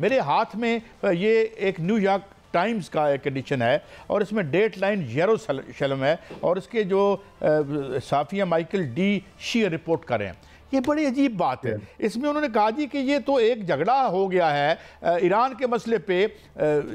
मेरे हाथ में ये एक न्यूयॉर्क टाइम्स का एक एडिशन है और इसमें डेट लाइन यरूशलेम है और इसके जो Safia Michael D shear report कर रहे हैं। ये बड़ी अजीब बात है। इसमें उन्होंने कहा जी कि ये तो एक झगड़ा हो गया है ईरान के मसले पे,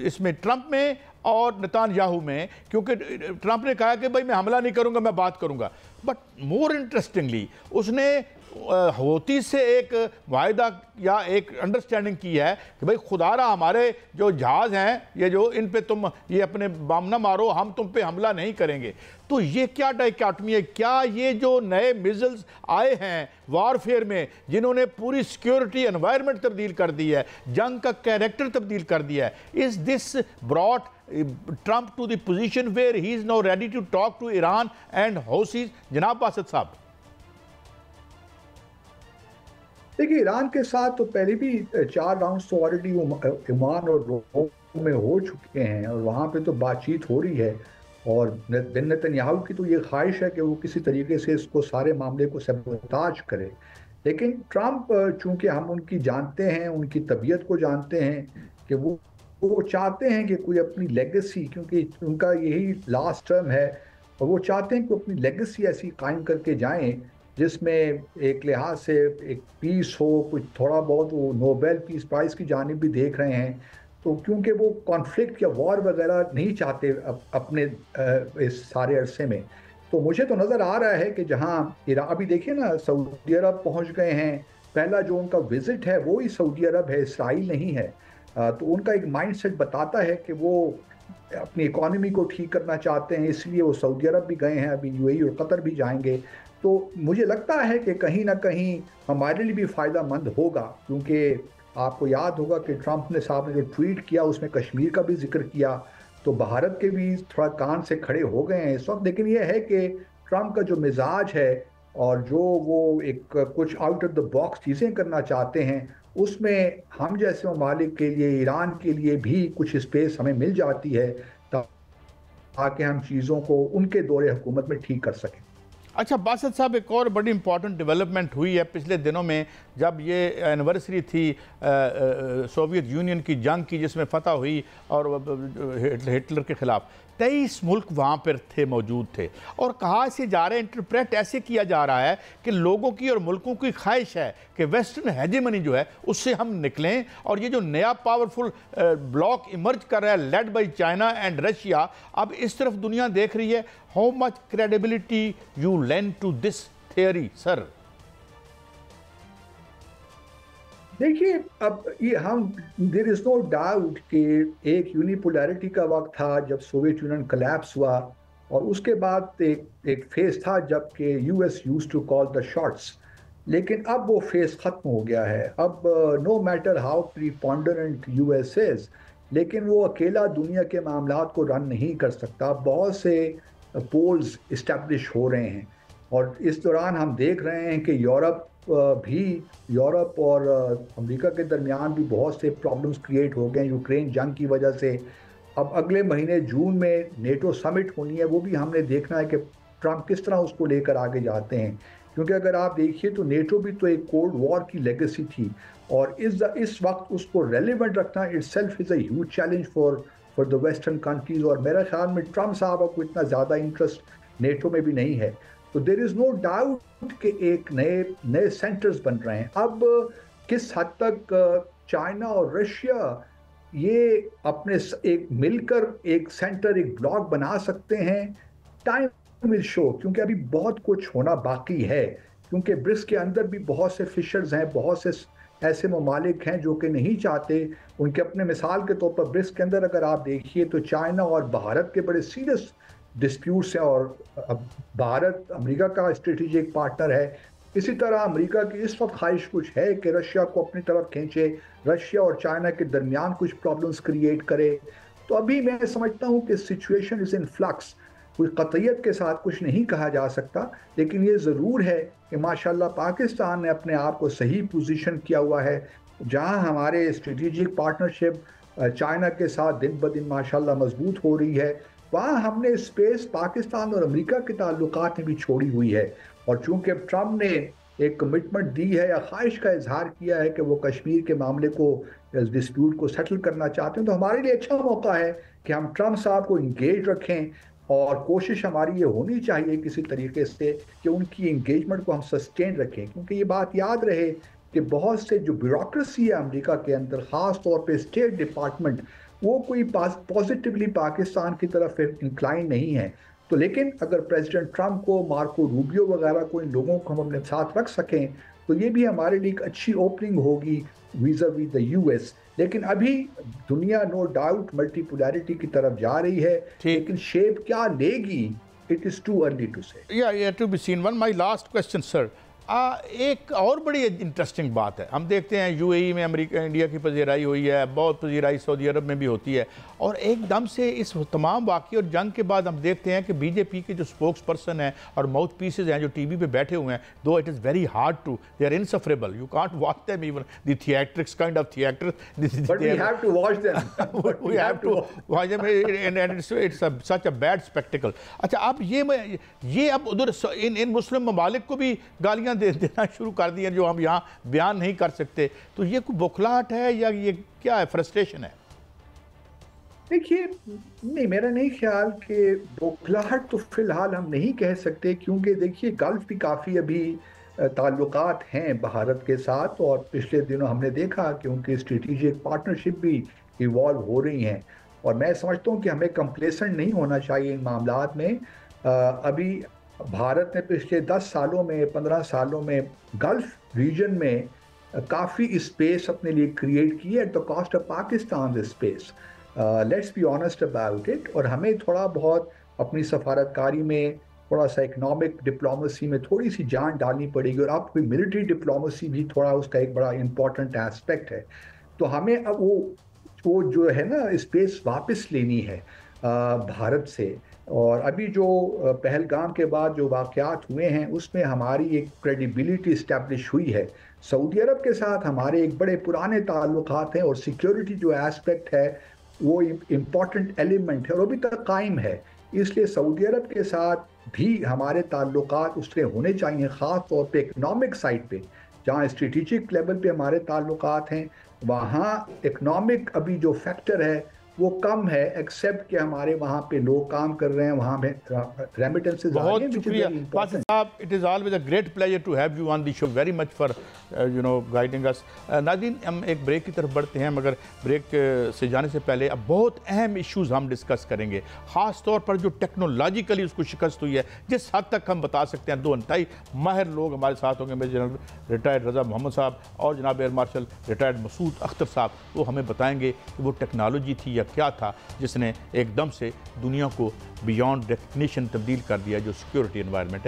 इसमें ट्रंप में और नेतान्याहू में, क्योंकि ट्रंप ने कहा कि भाई मैं हमला नहीं करूंगा, मैं बात करूंगा। बट मोर इंटरेस्टिंगली उसने हौती से एक वायदा या एक अंडरस्टैंडिंग की है कि भाई खुदारा हमारे जो जहाज़ हैं ये जो इन पे तुम ये अपने बम ना मारो, हम तुम पे हमला नहीं करेंगे। तो ये क्या डाइकॉटमी है? क्या ये जो नए मिसाइल्स आए हैं वारफेयर में, जिन्होंने पूरी सिक्योरिटी एनवायरनमेंट तब्दील कर दी है, जंग का कैरेक्टर तब्दील कर दिया है, is this brought Trump to the position where he is now ready to talk to Iran and Houthis? जनाब बासत साहब, देखिए ईरान के साथ तो पहले भी 4 राउंड्स तो ऑलरेडी ओमान और रोम में हो चुके हैं और वहाँ पे तो बातचीत हो रही है और बिन नेतन्याहू की तो ये ख्वाहिश है कि वो किसी तरीके से इसको सारे मामले को सबोताज करे। लेकिन ट्रंप चूंकि हम उनकी जानते हैं, उनकी तबीयत को जानते हैं कि वो चाहते हैं कि कोई अपनी लेगेसी, क्योंकि उनका यही लास्ट टर्म है और वो चाहते हैं कि अपनी लेगेसी ऐसी कायम करके जाएं जिसमें एक लिहाज से एक पीस हो, कुछ थोड़ा बहुत। वो नोबेल पीस प्राइज़ की जानिब भी देख रहे हैं, तो क्योंकि वो कॉन्फ्लिक्ट या वॉर वगैरह नहीं चाहते अपने इस सारे अरसे में। तो मुझे तो नज़र आ रहा है कि जहाँ ईरान, अभी देखिए ना सऊदी अरब पहुँच गए हैं, पहला जो उनका विज़िट है वो ही सऊदी अरब है, इसराइल नहीं है। तो उनका एक माइंडसेट बताता है कि वो अपनी इकॉनमी को ठीक करना चाहते हैं, इसलिए वो सऊदी अरब भी गए हैं, अभी यूएई और कतर भी जाएंगे। तो मुझे लगता है कि कहीं ना कहीं हमारे लिए भी फ़ायदा मंद होगा, क्योंकि आपको याद होगा कि ट्रंप ने साहब ने जो ट्वीट किया उसमें कश्मीर का भी जिक्र किया, तो भारत के भी थोड़ा कान से खड़े हो गए हैं इस वक्त। लेकिन ये है कि ट्रंप का जो मिजाज है और जो वो एक कुछ आउट ऑफ द बॉक्स चीज़ें करना चाहते हैं, उसमें हम जैसे ममालिक के लिए, ईरान के लिए भी कुछ स्पेस हमें मिल जाती है ताकि हम चीज़ों को उनके दौरे हुकूमत में ठीक कर सकें। अच्छा बासत साहब, एक और बड़ी इंपॉर्टेंट डेवलपमेंट हुई है पिछले दिनों में, जब ये एनिवर्सरी थी सोवियत यूनियन की जंग की जिसमें फतह हुई और हिटलर के ख़िलाफ़ 23 मुल्क वहाँ पर थे, मौजूद थे। और कहा से जा रहा है, इंटरप्रेट ऐसे किया जा रहा है कि लोगों की और मुल्कों की ख्वाहिश है कि वेस्टर्न हेजेमनी जो है उससे हम निकलें और ये जो नया पावरफुल ब्लॉक इमर्ज कर रहा है led by China and Russia, अब इस तरफ दुनिया देख रही है। How much credibility you lend to this theory sir? देखिए अब ये हम, देयर इज नो डाउट कि एक यूनिपोलैरिटी का वक्त था जब सोवियत यूनियन कोलैप्स हुआ और उसके बाद एक फेज था जबकि US used to call the shots. लेकिन अब वो फेज खत्म हो गया है। अब no matter how preponderant US is, लेकिन वो अकेला दुनिया के मामलात को रन नहीं कर सकता। बहुत से पोल्स इस्टेब्लिश हो रहे हैं और इस दौरान हम देख रहे हैं कि यूरोप और अमेरिका के दरमियान भी बहुत से प्रॉब्लम्स क्रिएट हो गए यूक्रेन जंग की वजह से। अब अगले महीने जून में नेटो समिट होनी है, वो भी हमने देखना है कि ट्रंप किस तरह उसको लेकर आगे जाते हैं, क्योंकि अगर आप देखिए तो नेटो भी तो एक कोल्ड वॉर की लेगेसी थी और इस वक्त उसको रेलिवेंट रखना itself is a huge challenge for the western countries. और मेरे ख्याल में ट्रंप साहब को इतना ज़्यादा इंटरेस्ट नेटो में भी नहीं है। तो देयर इज़ नो डाउट कि एक नए सेंटर्स बन रहे हैं। अब किस हद तक चाइना और रशिया ये अपने एक मिलकर एक सेंटर, एक ब्लॉक बना सकते हैं, टाइम विल शो, क्योंकि अभी बहुत कुछ होना बाकी है। क्योंकि ब्रिक्स के अंदर भी बहुत से फिशर्स हैं, बहुत से ऐसे ममालिक हैं जो कि नहीं चाहते उनके अपने। मिसाल के तौर पर ब्रिक्स के अंदर अगर आप देखिए तो चाइना और भारत के बड़े सीरियस डिस्प्यूट्स हैं और भारत अमेरिका का स्ट्रेटेजिक पार्टनर है। इसी तरह अमेरिका की इस वक्त ख्वाहिश कुछ है कि रशिया को अपनी तरफ खींचे, रशिया और चाइना के दरमियान कुछ प्रॉब्लम्स क्रिएट करे। तो अभी मैं समझता हूँ कि सिचुएशन इज़ इन फ्लक्स। कोई कतईयत के साथ कुछ नहीं कहा जा सकता, लेकिन ये ज़रूर है कि माशाल्लाह पाकिस्तान ने अपने आप को सही पोजीशन किया हुआ है। जहाँ हमारे स्ट्रेटेजिक पार्टनरशिप चाइना के साथ दिन ब दिन माशाल्लाह मजबूत हो रही है, वहाँ हमने स्पेस पाकिस्तान और अमेरिका के ताल्लुकात में भी छोड़ी हुई है। और चूंकि ट्रंप ने एक कमिटमेंट दी है या ख्वाहिश का इजहार किया है कि वो कश्मीर के मामले को इस डिस्प्यूट को सेटल करना चाहते हैं, तो हमारे लिए अच्छा मौका है कि हम ट्रम्प साहब को इंगेज रखें। और कोशिश हमारी ये होनी चाहिए किसी तरीके से कि उनकी इंगेजमेंट को हम सस्टेन रखें, क्योंकि ये बात याद रहे कि बहुत से जो ब्यूरोक्रेसी है अमेरिका के अंदर, ख़ास तौर पे स्टेट डिपार्टमेंट, वो कोई पॉजिटिवली पाकिस्तान की तरफ इंक्लाइन नहीं है। तो लेकिन अगर प्रेसिडेंट ट्रम्प को, मार्को रूबियो वगैरह को, इन लोगों को हम अपने साथ रख सकें तो ये भी हमारे लिए एक अच्छी ओपनिंग होगी वीज़ा वी द यूएस। लेकिन अभी दुनिया नो डाउट मल्टीपोलैरिटी की तरफ जा रही है, लेकिन शेप क्या लेगी, it is too early to say. या to be seen. One my last question sir, एक और बड़ी इंटरेस्टिंग बात है, हम देखते हैं यूएई में अमेरिका इंडिया की पजीराई हुई है, बहुत पजीराई सऊदी अरब में भी होती है, और एकदम से इस तमाम वाक़े और जंग के बाद हम देखते हैं कि बीजेपी के जो स्पोक्स पर्सन हैं और माउथ पीसेज हैं जो टीवी पे बैठे हुए हैं, though it is very hard to, they are insufferable, you can't watch them even the theatrics kind of theatre, but we have to watch them, we have to watch them and it's such a bad spectacle. अच्छा, अब ये अब उधर इन मुस्लिम ममालिक को भी गालियाँ देना शुरू कर दिए जो हम यहाँ बयान नहीं कर सकते, तो ये कोई बौखलाहट है या ये क्या है, फ्रस्ट्रेशन है? देखिए, नहीं, मेरा नहीं ख्याल कि बौखलाहट तो फिलहाल हम नहीं कह सकते, क्योंकि देखिए गल्फ भी काफ़ी अभी ताल्लुकात हैं भारत के साथ, और पिछले दिनों हमने देखा कि उनकी स्ट्रेटेजिक पार्टनरशिप भी इवॉल्व हो रही हैं। और मैं समझता हूँ कि हमें कंप्लेसेंट नहीं होना चाहिए इन मामलात में। अभी भारत ने पिछले 10 सालों में, 15 सालों में गल्फ रीजन में काफ़ी स्पेस अपने लिए क्रिएट की है at the cost of Pakistan space. Let's be honest about it. और हमें थोड़ा बहुत अपनी सफारतकारी में, थोड़ा सा इकनॉमिक डिप्लोमेसी में थोड़ी सी जान डालनी पड़ेगी, और अब कोई मिलिट्री डिप्लोमेसी भी थोड़ा उसका एक बड़ा इंपॉर्टेंट एस्पेक्ट है। तो हमें अब वो जो है ना स्पेस वापस लेनी है भारत से। और अभी जो पहलगाम के बाद जो वाक़यात हुए हैं उसमें हमारी एक क्रेडिबिलिटी इस्टेब्लिश हुई है। सऊदी अरब के साथ हमारे एक बड़े पुराने ताल्लुकात हैं, और सिक्योरिटी जो एस्पेक्ट है वो इम्पॉर्टेंट एलिमेंट है और अभी तक कायम है। इसलिए सऊदी अरब के साथ भी हमारे ताल्लुकात उससे होने चाहिए, ख़ास तौर पे इकनॉमिक साइड पे, जहाँ स्ट्रेटेजिक लेवल पे हमारे ताल्लुकात हैं, वहाँ इकनॉमिक अभी जो फैक्टर है वो कम है, एक्सेप्ट कि हमारे वहाँ पे लोग काम कर रहे हैं, वहाँ में रेमिटेंसेस। बहुत शुक्रिया वासिफ साहब, it is always a great pleasure to have you on the show, very much for guiding us. नाज़रीन, हम एक ब्रेक की तरफ बढ़ते हैं, मगर ब्रेक से जाने से पहले अब बहुत अहम इश्यूज़ हम डिस्कस करेंगे, ख़ास तौर पर जो टेक्नोलॉजिकली उसको शिकस्त हुई है, जिस हद तक हम बता सकते हैं। दो इंतहाई माहिर लोग हमारे साथ होंगे, major general retired Raza Mohammad साहब और जनाब air marshal retired Masood Akhtar साहब। वो हमें बताएंगे कि वो टेक्नोलॉजी थी या क्या था जिसने एकदम से दुनिया को बियॉन्ड रिकग्निशन तब्दील कर दिया, जो सिक्योरिटी एनवायरनमेंट है।